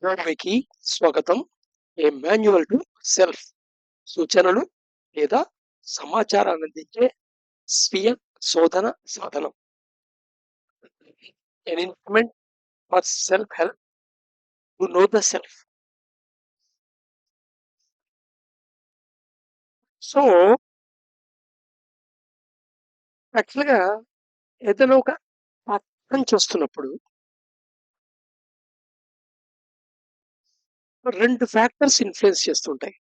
భూమికి స్వాగతం. ఏ manual to self సూచనలు లేదా సమాచారాన్ని అందించే స్వీయ శోధన సాధనం. An instrument for self help to know the self. So యాక్చువల్‌గా ఏదైనా ఒక పక్కన చూస్తున్నప్పుడు 2 ఫ్యాక్టర్స్ ఇన్‌ఫ్లూయెన్స్ చేస్తుంటాయి.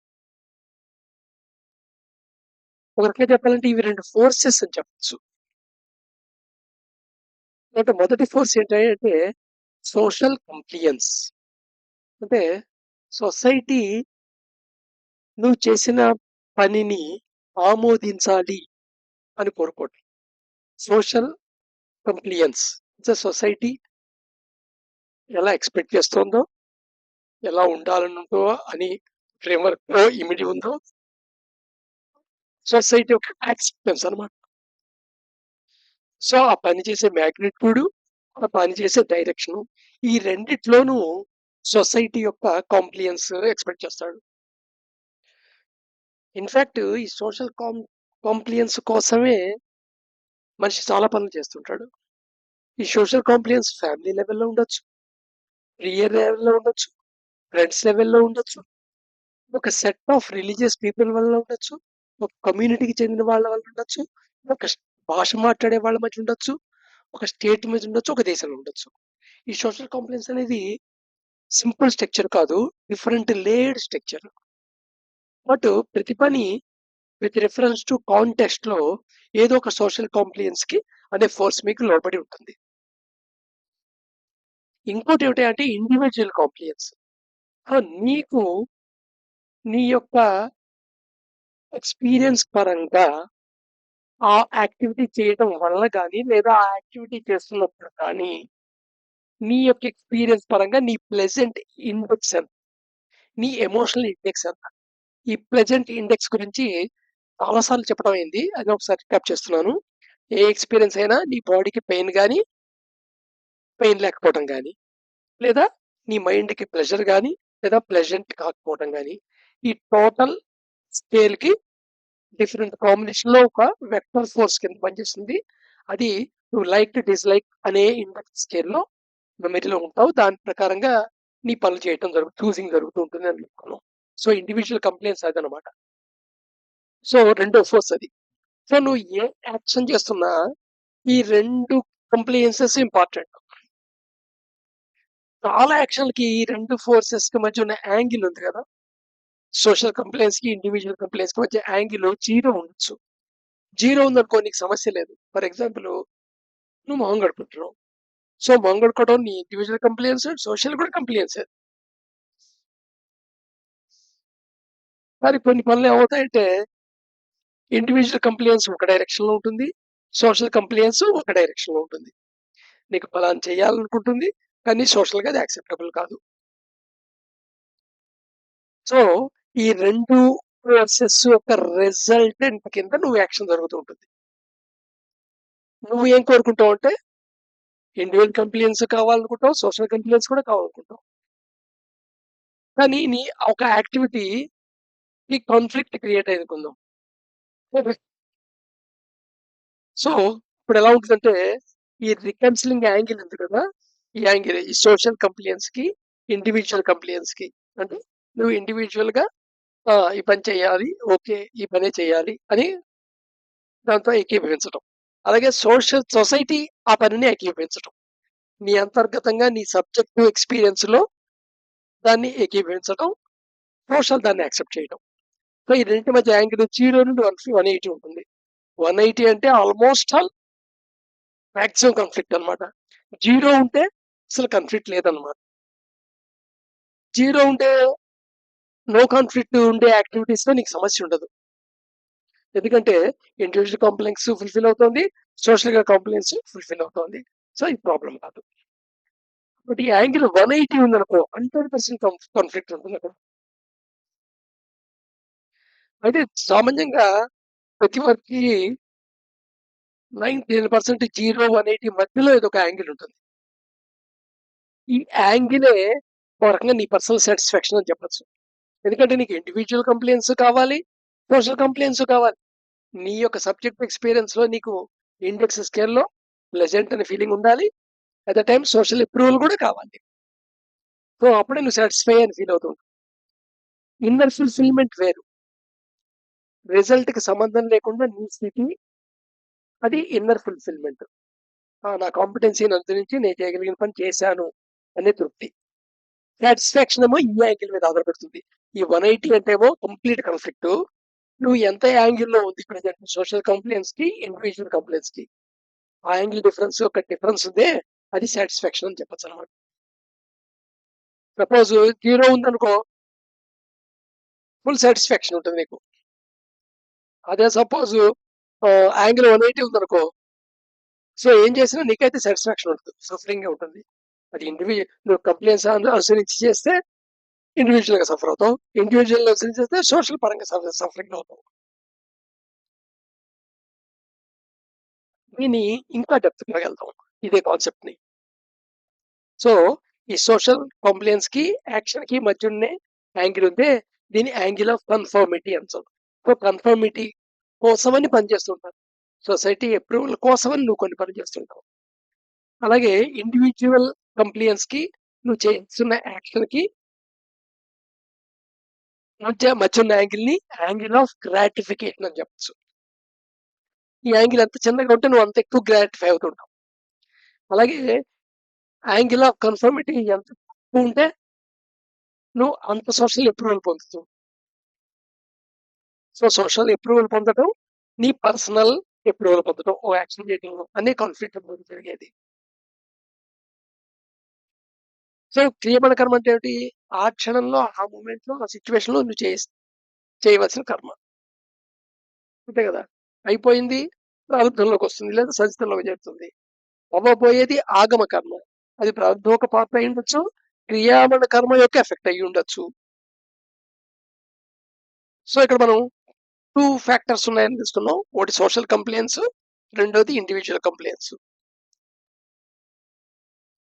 ఒక రకంగా చెప్పాలంటే ఇవి 2 ఫోర్సెస్ అని చెప్పొచ్చు. అంటే మొదటి ఫోర్స్ ఏంటంటే సోషల్ కంప్లియన్స్. అంటే సొసైటీ నువ్వు చేసిన పనిని ఆమోదించాలి అని కోరుకోవటం. Social compliance. సొసైటీ ఎలా ఎక్స్‌పెక్ట్ చేస్తోందో, ఎలా ఉండాలనుందో అని ఫ్రేమ్‌వర్క్‌లో ఇమిడి ఉందో, సొసైటీ యొక్క యాక్సెప్టెన్స్ అన్నమాట. సో, ఆ పని చేసే మాగ్నిట్యూడ్, ఆ పని చేసే డైరెక్షను ఈ రెండిట్లోనూ సొసైటీ యొక్క కాంప్లియన్స్ ఎక్స్‌పెక్ట్ చేస్తాడు. ఇన్‌ఫాక్ట్ ఈ సోషల్ కాంప్లియన్స్ కోసమే మనిషి చాలా పనులు చేస్తుంటాడు. ఈ సోషల్ కాంప్లియన్స్ ఫ్యామిలీ లెవెల్‌లో ఉండొచ్చు, ప్రియర్ లెవెల్‌లో ఉండొచ్చు, ఫ్రెండ్స్ లెవెల్‌లో ఉండొచ్చు. ఒక సెట్ ఆఫ్ రిలీజియస్ పీపుల్ వల్ల ఉండొచ్చు. ఒక కమ్యూనిటీకి చెందిన వాళ్ళ వల్ల ఉండొచ్చు. ఒక భాష మాట్లాడే వాళ్ళ మధ్య ఉండొచ్చు. ఒక స్టేట్ మధ్య ఉండొచ్చు. ఒక దేశంలో ఉండొచ్చు. ఈ సోషల్ కాంప్లెక్స్ అనేది సింపుల్ స్ట్రక్చర్ కాదు. Different layered structure. బట్ ప్రతి పని విత్ రిఫరెన్స్ టు కాంటెక్స్ట్‌లో ఏదో ఒక సోషల్ కాంప్లియన్స్‌కి అనే ఫోర్స్ మీకు లోబడి ఉంటుంది. ఇంకోటి ఏమిటి అంటే ఇండివిడ్యువల్ కాంప్లియన్స్. నీకు నీ యొక్క ఎక్స్‌పీరియన్స్ పరంగా ఆ యాక్టివిటీ చేయటం వల్ల గాని, లేదా ఆ యాక్టివిటీ చేస్తున్నప్పుడు కానీ, నీ యొక్క ఎక్స్‌పీరియన్స్ పరంగా నీ ప్లెజెంట్ ఇండెక్స్ ఎంత? నీ ఎమోషనల్ ఇండెక్స్ ఎంత? ఈ ప్లెజెంట్ ఇండెక్స్ గురించి చాలా సార్లు చెప్పడం అయింది. అది ఒకసారి రికాప్ చేస్తున్నాను. ఏ ఎక్స్‌పీరియన్స్ అయినా నీ బాడీకి పెయిన్ గాని, పెయిన్ లేకపోవడం గాని, లేదా నీ మైండ్‌కి ప్లెజర్ గాని, లేదా ప్లెజెంట్ కాకపోవడం గాని, ఈ టోటల్ స్కేల్‌కి డిఫరెంట్ కాంబినేషన్‌లో ఒక వెక్టర్ ఫోర్స్ కింద పనిచేస్తుంది. అది నువ్వు లైక్, డిస్‌లైక్ అనే ఇండెక్స్ స్కేల్‌లో మెమరీలో ఉంటావు. దాని ప్రకారంగా నీ పనులు చేయటం చూసింగ్ జరుగుతూ ఉంటుందని చెప్పుకున్నాం. సో, ఇండివిడ్యువల్ కంప్లెయిన్స్ అదనమాట. సో, రెండో ఫోర్స్ అది. సో, నువ్వు ఏ యాక్షన్ చేస్తున్నా ఈ 2 కంప్లెయిన్సెస్ ఇంపార్టెంట్. చాలా యాక్షన్‌లకి ఈ 2 ఫోర్సెస్‌కి మధ్య ఉన్న యాంగిల్ ఉంది కదా! సోషల్ కంప్లెయిన్స్‌కి, ఇండివిడ్యువల్ కంప్లెయిన్స్‌కి మధ్య యాంగిల్ 0 ఉండొచ్చు. 0 ఉందనుకో నీకు సమస్య లేదు. ఫర్ ఎగ్జాంపుల్ నువ్వు మొహం కడుక్కుంటున్నావు. సో, మొహం కడుక్కోవడం నీ ఇండివిడ్యువల్ కంప్లెయిన్స్, సోషల్ కూడా కంప్లెయిన్సే. మరి కొన్ని పనులు ఏమవుతాయంటే ఇండివిడ్యువల్ కంప్లెయిన్స్ ఒక డైరెక్షన్‌లో ఉంటుంది. సోషల్ కంప్లెయిన్స్ ఒక డైరెక్షన్‌లో ఉంటుంది. నీకు పలానా చేయాలనుకుంటుంది. కానీ సోషల్‌గా అది యాక్సెప్టబుల్ కాదు. సో, ఈ 2 ఫోర్సెస్ యొక్క రిజల్టెంట్ కింద నువ్వు యాక్షన్ జరుగుతూ ఉంటుంది. నువ్వు ఏం కోరుకుంటావంటే ఇండివిడ్యువల్ కంప్లెయిన్స్ కావాలనుకుంటావు. సోషల్ కంప్లెయిన్స్ కూడా కావాలనుకుంటావు. కానీ నీ ఒక యాక్టివిటీకి కాన్‌ఫ్లిక్ట్ క్రియేట్ అయిందనుకుందాం. సో, ఇప్పుడెలా ఉంటదంటే, ఈ రికన్సిలింగ్ యాంగిల్ ఉంది కదా! ఈ యాంగిల్ ఈ సోషల్ కంప్లియన్స్‌కి, ఇండివిడ్యువల్ కంప్లియన్స్‌కి. అంటే నువ్వు ఇండివిడ్యువల్‌గా ఈ పని చేయాలి. ఓకే. ఈ పనే చేయాలి అని దాంతో ఏకీభవించటం. అలాగే సొసైటీ ఆ పనిని ఏకీభవించటం. నీ అంతర్గతంగా నీ సబ్జెక్టివ్ ఎక్స్‌పీరియన్స్‌లో దాన్ని ఏకీభవించటం. సోషల్ దాన్ని యాక్సెప్ట్ చేయడం. సో, ఈ రెండిటి మధ్య యాంగిల్ 0 నుండి 180 ఉంటుంది. 180 అంటే ఆల్‌మోస్ట్ ఆల్ మాక్సిమం కాన్‌ఫ్లిక్ట్ అన్నమాట. 0 ఉంటే అసలు కాన్‌ఫ్లిక్ట్ లేదన్నమాట. 0 ఉంటే నో కాన్‌ఫ్లిక్ట్ ఉండే యాక్టివిటీస్‌లో నీకు సమస్య ఉండదు. ఎందుకంటే ఇండివిడ్యువల్ కాంప్లెక్స్ ఫుల్‌ఫిల్ అవుతోంది. సోషల్‌గా కాంప్లెక్స్ ఫుల్‌ఫిల్ అవుతోంది. సో, ఇది ప్రాబ్లమ్ కాదు. బట్ ఈ యాంగిల్ 180 ఉందనుకో 100% కాన్‌ఫ్లిక్ట్ ఉంటుందక్కడ. అయితే సామాన్యంగా ప్రతి వారికి 99% 0, 180 మధ్యలో ఏదో ఒక యాంగిల్ ఉంటుంది. ఈ యాంగిలే ఒక రకంగా నీ పర్సనల్ సాటిస్ఫాక్షన్ అని చెప్పొచ్చు. ఎందుకంటే నీకు ఇండివిడ్యువల్ కంప్లెయింట్స్ కావాలి, సోషల్ కంప్లెయింట్స్ కావాలి. నీ యొక్క సబ్జెక్ట్ ఎక్స్‌పీరియన్స్‌లో నీకు ఇండెక్స్ స్కేల్‌లో ప్లెజెంట్ అనే ఫీలింగ్ ఉండాలి. At the time social approval కూడా కావాలి. సో, అప్పుడే నువ్వు సాటిస్ఫై అని ఫీల్ అవుతావు. ఇన్నర్ ఫుల్‌ఫిల్‌మెంట్ వేరు. రిజల్ట్‌కి సంబంధం లేకుండా నీ స్థితి అది ఇన్నర్ ఫుల్‌ఫిల్‌మెంట్. ఆ! నా కాంపిటెన్సీని అనుసరించి నేను చేయగలిగిన పని చేశాను అనే తృప్తి. సాటిస్ఫాక్షన్ ఏమో ఈ యాంగిల్ మీద ఆధారపడుతుంది. ఈ 180 అంటేమో కంప్లీట్ కాన్ఫ్లిక్ట్. నువ్వు ఎంత యాంగిల్‌లో ఉంది ప్రెజెంట్ సోషల్ కంప్లెయింట్స్‌కి, ఇండివిడ్యువల్ కంప్లెయింట్స్‌కి. ఆ యాంగిల్ డిఫరెన్స్ ఒక డిఫరెన్స్ ఉందే అది సాటిస్ఫాక్షన్ అని చెప్పొచ్చనమాట. సపోజ్ 0 ఉందనుకో ఫుల్ సాటిస్ఫాక్షన్ ఉంటుంది నీకు. అదే సపోజ్ యాంగిల్ 180 ఉందనుకో సో ఏం చేసినా నీకైతే సాటిస్ఫాక్షన్ ఉంటుంది. సఫరింగే ఉంటుంది. అది నువ్వు కంప్లెయింట్స్ అనుసరించి చేస్తే ఇండివిడ్యువల్‌గా సఫర్ అవుతావు. ఇండివిడ్యువల్ అనుసరించి చేస్తే సోషల్ పరంగా సఫరింగ్ అవుతావు. దీన్ని ఇంకా డెప్త్‌గా వెళ్దాం. ఇదే కాన్సెప్ట్‌ని. సో, ఈ సోషల్ కంప్లెయింట్స్‌కి, యాక్షన్‌కి మధ్యున్నే యాంగిల్ ఉందే దీన్ని యాంగిల్ ఆఫ్ కన్ఫర్మిటీ అంటాం. సో, కన్ఫర్మిటీ కోసమని పనిచేస్తుంటారు. సొసైటీ అప్రూవల్ కోసమని నువ్వు కొన్ని పనులు చేస్తుంటావు. అలాగే ఇండివిడ్యువల్ కంప్లెయింట్స్‌కి నువ్వు చేస్తున్న యాక్షన్‌కి మధ్యున్న యాంగిల్‌ని యాంగిల్ ఆఫ్ గ్రాటిఫికేషన్ అని చెప్పొచ్చు. ఈ యాంగిల్ ఎంత చిన్నగా ఉంటే నువ్వు అంత ఎక్కువ గ్రాటిఫై అవుతుంటావు. అలాగే యాంగిల్ ఆఫ్ కన్ఫర్మిటీ ఎంత తక్కువ ఉంటే నువ్వు అంత సోషల్ అప్రూవల్ పొందుతావు. సో, సోషల్ అప్రూవల్ పొందడం, నీ పర్సనల్ అప్రూవల్ పొందడం. ఓ యాక్షన్ చేయటంలో అనే కాన్ఫ్లిక్ట్ అనేది జరిగేది. సో, క్రియబల కర్మ అంటే ఏమిటి? ఆ క్షణంలో, ఆ మొమెంట్‌లో, ఆ సిట్యుయేషన్‌లో నువ్వు చేయవలసిన కర్మ. అంతే కదా! అయిపోయింది ప్రారంభంలోకొస్తుంది. లేదా సంచితంలోకి చేరుతుంది. అవ్వబోయేది ఆగమ కర్మ. అది ప్రారంభం ఒక పాత్ర అయ్యుండొచ్చు. క్రియామణ కర్మ యొక్క ఎఫెక్ట్ అయ్యుండొచ్చు. సో, ఇక్కడ మనం 2 ఫ్యాక్టర్స్ ఉన్నాయని తీసుకున్నాం. ఒకటి సోషల్ కంప్లెయింట్స్, రెండోది ఇండివిడ్యువల్ కంప్లెయింట్స్.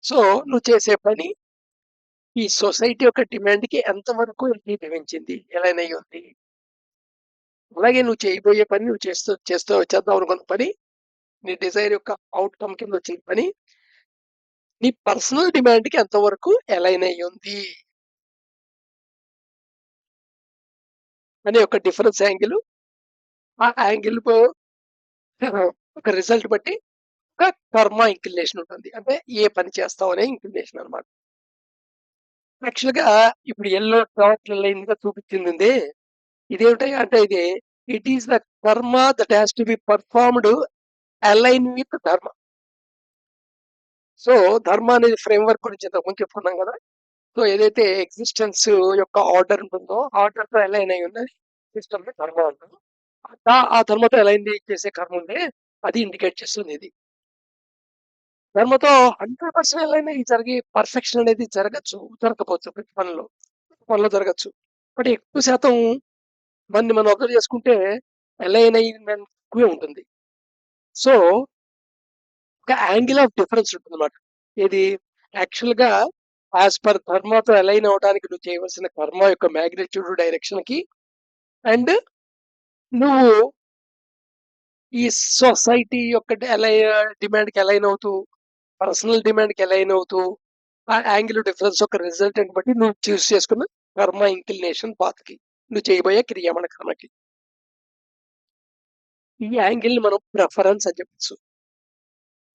సో, నువ్వు చేసే పని ఈ సొసైటీ యొక్క డిమాండ్‌కి ఎంతవరకు ఏకీభవించింది? ఎలైన్ అయ్యుంది? అలాగే నువ్వు చేయబోయే పని నువ్వు చేద్దాం అనుకున్న పని, నీ డిజైర్ యొక్క ఔట్‌కమ్ కింద వచ్చిన పని, నీ పర్సనల్ డిమాండ్‌కి ఎంతవరకు ఎలైన్ అయ్యుంది? అనే ఒక డిఫరెన్స్ యాంగిల్, ఆ యాంగిల్‌కు ఒక రిజల్ట్ బట్టి ఒక కర్మ ఇంక్లినేషన్ ఉంటుంది. అంటే ఏ పని చేస్తావు అనే ఇంక్లినేషన్ అన్నమాట. యాక్చువల్‌గా ఇప్పుడు యెల్లో డాట్ లైన్‌గా చూపించిందుంది. ఇదేమిటయ్యా అంటే ఇట్ ఈస్ ద కర్మ that has to be performed align with ధర్మ. సో, ధర్మ అనేది ఫ్రేమ్‌వర్క్ గురించి ఇంతకుముందు చెప్పుకున్నాం గదా! సో, ఏదైతే ఎగ్జిస్టెన్స్ యొక్క ఆర్డర్ ఉంటుందో, ఆర్డర్‌తో అలైన్ అయ్యి ఉన్నది సిస్టమ్‌ని ధర్మ అంటాం. ఆ ధర్మతో అలైన్ చేసే కర్మ ఉందే అది ఇండికేట్ చేస్తుంది ఇది. ధర్మతో 100% అలైన్ అయ్యి పర్ఫెక్షన్ అనేది జరగచ్చు, జరగకపోవచ్చు ప్రతి పనిలో. పనిలో జరగచ్చు. బట్ ఎక్కువ శాతం మనం అబ్జర్వ్ చేసుకుంటే అలైన్ అయిందని తక్కువే ఉంటుంది. సో, ఒక యాంగిల్ ఆఫ్ డిఫరెన్స్ ఉంటుందన్నమాట. ఏది యాక్చువల్‌గా యాస్ పర్ ధర్మతో అలైన్ అవ్వడానికి నువ్వు చేయవలసిన కర్మ యొక్క మాగ్నిట్యూడ్, డైరెక్షన్‌కి అండ్ నువ్వు ఈ సొసైటీ యొక్క డిమాండ్‌కి అలైన్ అవుతూ, పర్సనల్ డిమాండ్‌కి అలైన్ అవుతూ, ఆ యాంగిల్ డిఫరెన్స్ యొక్క రిజల్టెంట్ బట్టి నువ్వు చూస్ చేసుకున్న కర్మ ఇంక్లినేషన్ పాత్‌కి. నువ్వు చేయబోయే క్రియామణ కర్మకి. ఈ యాంగిల్‌ని మనం ప్రిఫరెన్స్ అని చెప్పొచ్చు.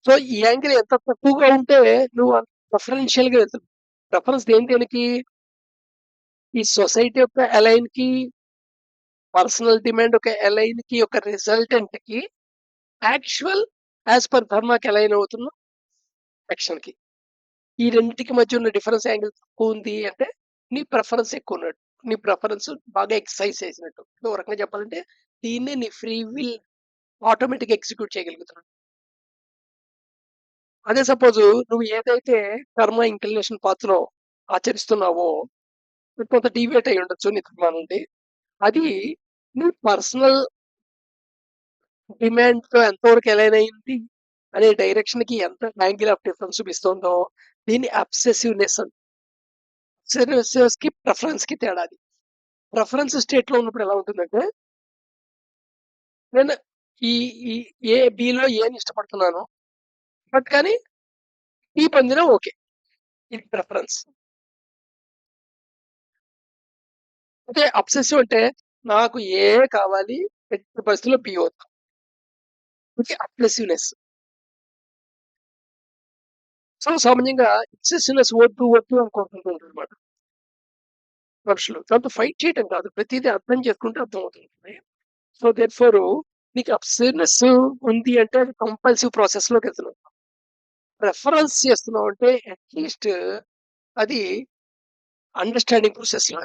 సో, ఈ యాంగిల్ ఎంత తక్కువగా ఉంటే నువ్వు అంత ప్రిఫరెన్షియల్‌గా వెళ్తావు. ప్రిఫరెన్స్ దేనికి? ఈ సొసైటీ యొక్క అలైన్‌కి, పర్సనల్ డిమాండ్ యొక్క అలైన్‌కి యొక్క రిజల్టెంట్‌కి యాక్చువల్ యాస్ పర్ ధర్మాకి అలైన్ అవుతున్న యాక్షన్‌కి. ఈ రెండిటికి మధ్య ఉన్న డిఫరెన్స్ యాంగిల్ తక్కువుంది అంటే, నీ ప్రిఫరెన్స్ ఎక్కువున్నట్టు. నీ ప్రిఫరెన్స్ బాగా ఎక్సర్సైజ్ చేసినట్టు. ఇంకో రకంగా చెప్పాలంటే, దీన్నే నీ ఫ్రీ విల్ ఆటోమేటిక్‌గా ఎగ్జిక్యూట్ చేయగలుగుతున్నావు. అదే సపోజు నువ్వు ఏదైతే కర్మ ఇంక్లినేషన్ పాత్‌లో ఆచరిస్తున్నావో, కొంత డీవియేట్ అయ్యి ఉండొచ్చు నీ ధర్మా నుండి. అది నీ పర్సనల్ డిమాండ్‌తో ఎంతవరకు అలైన్ అయింది అనే డైరెక్షన్‌కి ఎంత యాంగిల్ ఆఫ్ డిఫరెన్స్ చూపిస్తుందో, దీన్ని అబ్సెసివ్‌నెస్ అబ్సర్వర్స్‌కి, ప్రిఫరెన్స్‌కి తేడా అది. ప్రిఫరెన్స్ స్టేట్‌లో ఉన్నప్పుడు ఎలా ఉంటుందంటే, నేను ఈ ఈ బిలో ఏని ఇష్టపడుతున్నాను. బట్ కానీ టీ పొందినా ఓకే. ఇది ప్రిఫరెన్స్. అదే అబ్సెసివ్ అంటే నాకు ఏ కావాలి, ఎట్టి పరిస్థితిలో బి వద్దు. ఇది అబ్సెసివ్‌నెస్. సో, సామాన్యంగా అబ్సెసివ్‌నెస్ వద్దు, వద్దు అని కోరుకుంటుంటారనమాట మనుషులు. దాంతో ఫైట్ చేయటం కాదు. ప్రతీదీ అర్థం చేసుకుంటే అర్థమవుతుంటుంది. సో, దేర్‌ఫోర్ నీకు అబ్సెసివ్‌నెస్ ఉంది అంటే అది కంపల్సివ్ ప్రాసెస్‌లోకెళ్తున్నావు. ప్రిఫరెన్స్ చేస్తున్నావు అంటే అట్‌లీస్ట్ అది అండర్‌స్టాండింగ్ ప్రాసెస్‌లో.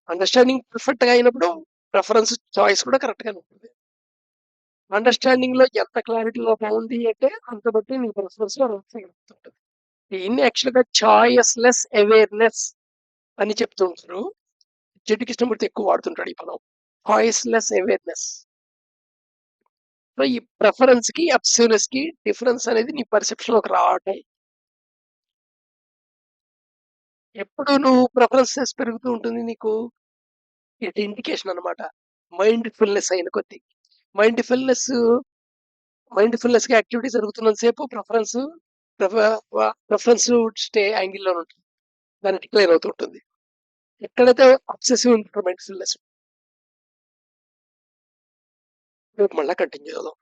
అండర్‌స్టాండింగ్ పర్ఫెక్ట్‌గా అయినప్పుడు ప్రిఫరెన్స్ చాయిస్ కూడా కరెక్ట్‌గానే ఉంటుంది. అండర్‌స్టాండింగ్‌లో ఎంత క్లారిటీ లోపం ఉంది అంటే అంత బట్టి నీ ప్రిఫరెన్స్‌లో ఉంటుంది. దీన్ని యాక్చువల్‌గా చాయిస్‌లెస్ అవేర్‌నెస్ అని చెప్తూ ఉంటారు. జెడ్డీ కృష్ణమూర్తి ఎక్కువ వాడుతుంటాడు ఈ పదం. Choiceless awareness. సో, ఈ ప్రిఫరెన్స్‌కి, అబ్సర్వ్‌నెస్‌కి డిఫరెన్స్ అనేది నీ పర్సెప్షన్‌లోకి రావటం. ఎప్పుడు నువ్వు ప్రిఫరెన్సెస్ పెరుగుతూ ఉంటుంది నీకు? ఇది ఇండికేషన్ అన్నమాట. మైండ్‌ఫుల్‌నెస్ అయిన కొద్దీ. మైండ్‌ఫుల్‌నెస్ మైండ్‌ఫుల్‌నెస్‌గా యాక్టివిటీ జరుగుతున్నంత సేపు ప్రిఫ ప్రిఫరెన్స్ యాంగిల్‌లోనే ఉంటుంది. దాన్ని డిక్లైన్ అవుతూ ఉంటుంది. ఎక్కడైతే అబ్సెసివ్ ఉంటుందో మైండ్‌ఫుల్‌నెస్ రేపు మళ్ళా కంటిన్యూ చేద్దాం.